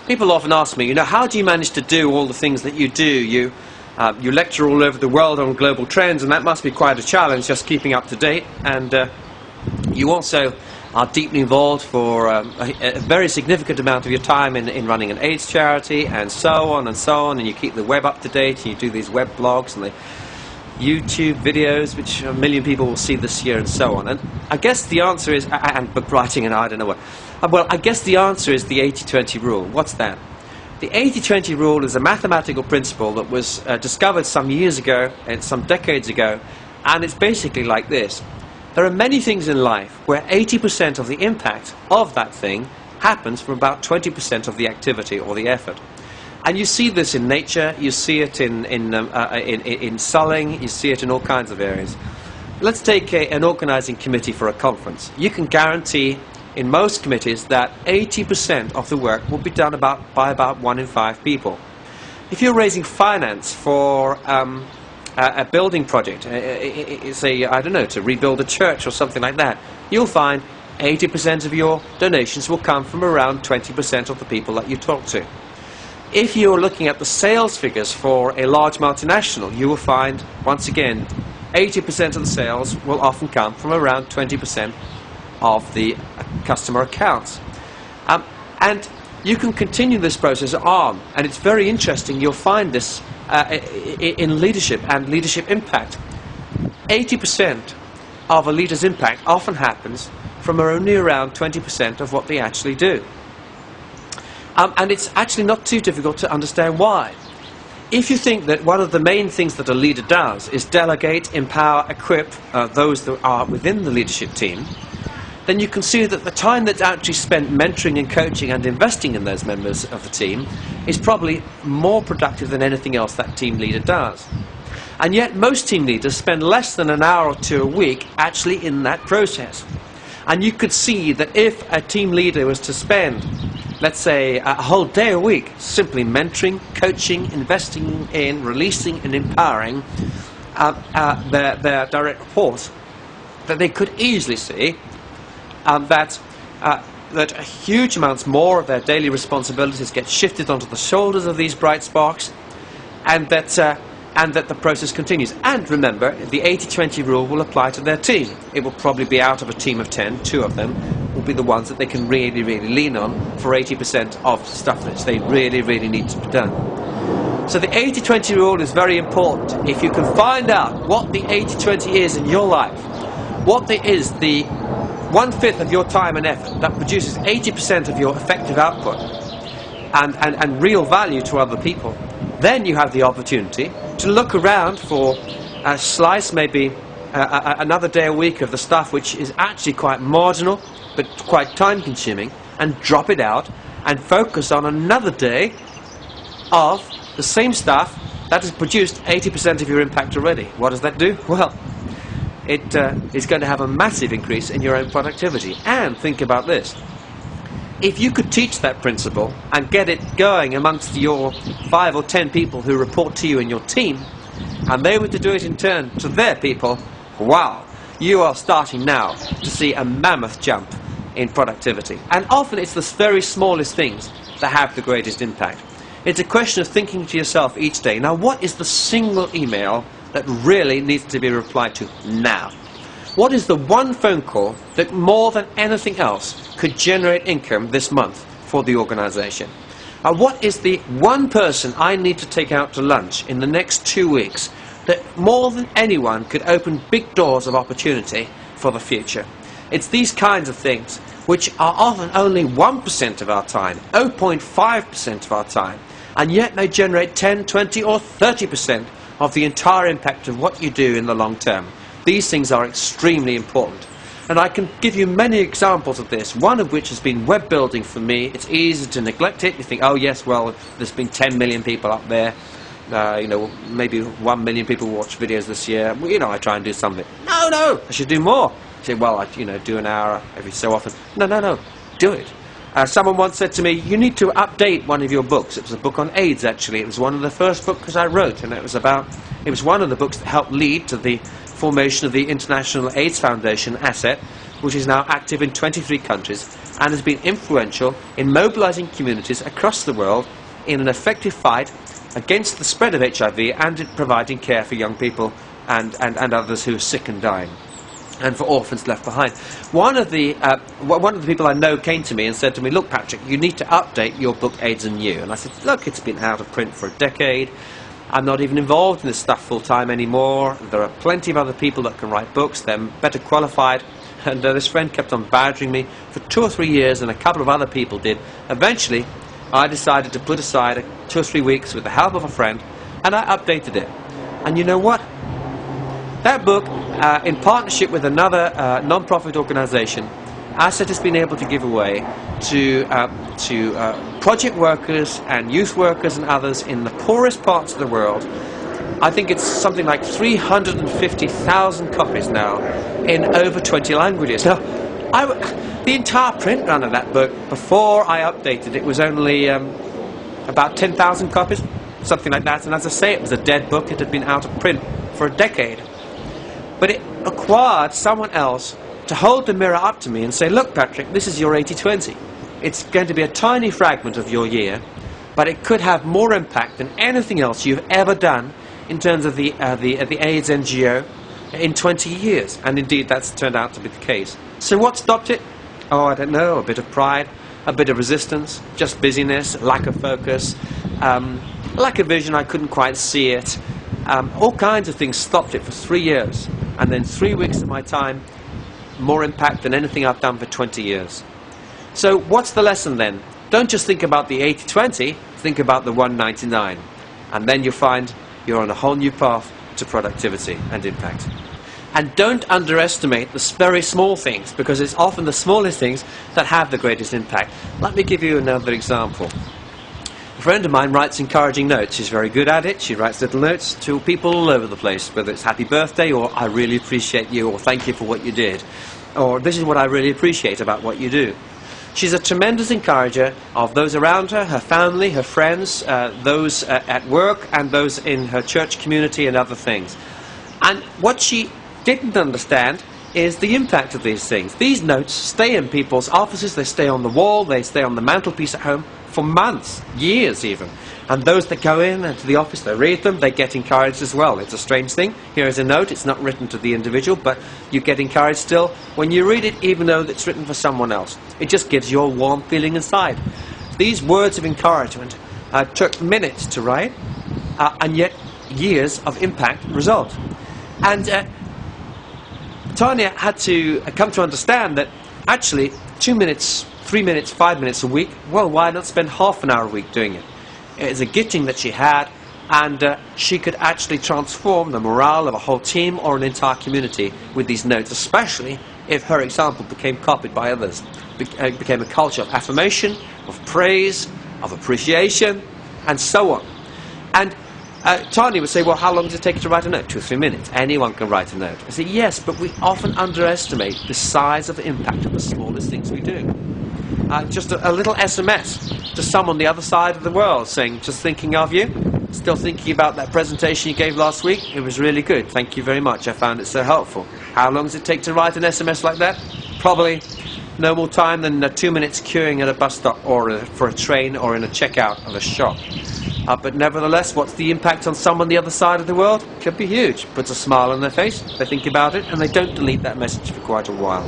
People often ask me, how do you manage to do all the things that you do? You lecture all over the world on global trends, and that must be quite a challenge, just keeping up to date. And you also are deeply involved for a very significant amount of your time in running an AIDS charity, and so on and so on. And you keep the web up to date, and you do these web blogs and the YouTube videos, which 1 million people will see this year, and so on. And I guess the answer is, and book writing, and I don't know what. Well, I guess the answer is the 80-20 rule. What's that? The 80-20 rule is a mathematical principle that was discovered some years ago, and some decades ago, and it's basically like this. There are many things in life where 80% of the impact of that thing happens from about 20% of the activity or the effort. And you see this in nature, you see it in selling, you see it in all kinds of areas. Let's take an organizing committee for a conference. You can guarantee in most committees that 80% of the work will be done by about 1 in 5 people. If you're raising finance for a building project, say, I don't know, to rebuild a church or something like that, you'll find 80% of your donations will come from around 20% of the people that you talk to. If you're looking at the sales figures for a large multinational, you will find, once again, 80% of the sales will often come from around 20% of the customer accounts. And you can continue this process on, and it's very interesting. You'll find this in leadership and leadership impact. 80% of a leader's impact often happens from only around 20% of what they actually do. And it's actually not too difficult to understand why. If you think that one of the main things that a leader does is delegate, empower, equip those that are within the leadership team, then you can see that the time that's actually spent mentoring and coaching and investing in those members of the team is probably more productive than anything else that team leader does. And yet most team leaders spend less than an hour or two a week actually in that process. And you could see that if a team leader was to spend, let's say, a whole day a week simply mentoring, coaching, investing in, releasing and empowering their direct reports, that they could easily see that huge amounts more of their daily responsibilities get shifted onto the shoulders of these bright sparks, and that the process continues. And remember, the 80-20 rule will apply to their team. It will probably be out of a team of 10, 2 of them will be the ones that they can really, really lean on for 80% of stuff that they really, really need to be done. So the 80-20 rule is very important. If you can find out what the 80-20 is in your life, what is the 1/5 of your time and effort that produces 80% of your effective output and real value to other people, then you have the opportunity to look around for a slice, maybe another day a week of the stuff which is actually quite marginal but quite time consuming, and drop it out and focus on another day of the same stuff that has produced 80% of your impact already. What does that do? Well, it is going to have a massive increase in your own productivity. And think about this. If you could teach that principle and get it going amongst your 5 or 10 people who report to you in your team, and they were to do it in turn to their people, wow, you are starting now to see a mammoth jump in productivity. And often it's the very smallest things that have the greatest impact. It's a question of thinking to yourself each day, now what is the single email that really needs to be replied to now? What is the one phone call that more than anything else could generate income this month for the organization? What is the one person I need to take out to lunch in the next 2 weeks that more than anyone could open big doors of opportunity for the future? It's these kinds of things which are often only 1% of our time, 0.5% of our time, and yet they generate 10, 20 or 30% of the entire impact of what you do in the long term. These things are extremely important. And I can give you many examples of this, one of which has been web building for me. It's easy to neglect it. You think, oh yes, well, there's been 10 million people up there. Maybe 1 million people watch videos this year. Well, I try and do some of it. No, I should do more. You say, well, I do an hour every so often. No, do it. Someone once said to me, you need to update one of your books. It was a book on AIDS, actually. It was one of the first books I wrote, and it was one of the books that helped lead to the formation of the International AIDS Foundation asset, which is now active in 23 countries and has been influential in mobilizing communities across the world in an effective fight against the spread of HIV and in providing care for young people and others who are sick and dying, and for orphans left behind. One of the people I know came to me and said to me, "Look, Patrick, you need to update your book AIDS and You." And I said, "Look, it's been out of print for a decade. I'm not even involved in this stuff full time anymore. There are plenty of other people that can write books. They're better qualified." And this friend kept on badgering me for 2 or 3 years, and a couple of other people did. Eventually, I decided to put aside 2 or 3 weeks with the help of a friend, and I updated it. And you know what? That book, in partnership with another non-profit organisation, ASSET has been able to give away to project workers and youth workers and others in the poorest parts of the world. I think it's something like 350,000 copies now in over 20 languages. Now, the entire print run of that book, before I updated it, was only about 10,000 copies, something like that. And as I say, it was a dead book. It had been out of print for a decade. But it required someone else to hold the mirror up to me and say, "Look, Patrick, this is your 80-20. It's going to be a tiny fragment of your year, but it could have more impact than anything else you've ever done in terms of the AIDS NGO in 20 years. And indeed, that's turned out to be the case. So what stopped it? Oh, I don't know. A bit of pride, a bit of resistance, just busyness, lack of focus, lack of vision. I couldn't quite see it. All kinds of things stopped it for 3 years. And then 3 weeks of my time, more impact than anything I've done for 20 years. So what's the lesson then? Don't just think about the 80-20, think about the 199. And then you'll find you're on a whole new path to productivity and impact. And don't underestimate the very small things, because it's often the smallest things that have the greatest impact. Let me give you another example. A friend of mine writes encouraging notes. She's very good at it. She writes little notes to people all over the place, whether it's happy birthday or "I really appreciate you" or "thank you for what you did," or "this is what I really appreciate about what you do." She's a tremendous encourager of those around her, her family, her friends, those at work, and those in her church community and other things. And what she didn't understand is the impact of these things. These notes stay in people's offices, they stay on the wall, they stay on the mantelpiece at home for months, years even. And those that go in and to the office, they read them, they get encouraged as well. It's a strange thing. Here is a note, it's not written to the individual, but you get encouraged still when you read it, even though it's written for someone else. It just gives you a warm feeling inside. These words of encouragement took minutes to write, and yet years of impact result. And Tanya had to come to understand that actually 2 minutes, 3 minutes, 5 minutes a week, well, why not spend half an hour a week doing it? It's a gifting that she had, and she could actually transform the morale of a whole team or an entire community with these notes, especially if her example became copied by others. It became a culture of affirmation, of praise, of appreciation, and so on. And Tanya would say, "Well, how long does it take you to write a note?" 2 or 3 minutes. Anyone can write a note. I say, yes, but we often underestimate the size of the impact of the smallest things we do. Just a little SMS to someone on the other side of the world saying, "Just thinking of you, still thinking about that presentation you gave last week. It was really good. Thank you very much. I found it so helpful." How long does it take to write an SMS like that? Probably no more time than 2 minutes queuing at a bus stop or for a train or in a checkout of a shop. But nevertheless, what's the impact on someone on the other side of the world? Could be huge. Puts a smile on their face, they think about it, and they don't delete that message for quite a while.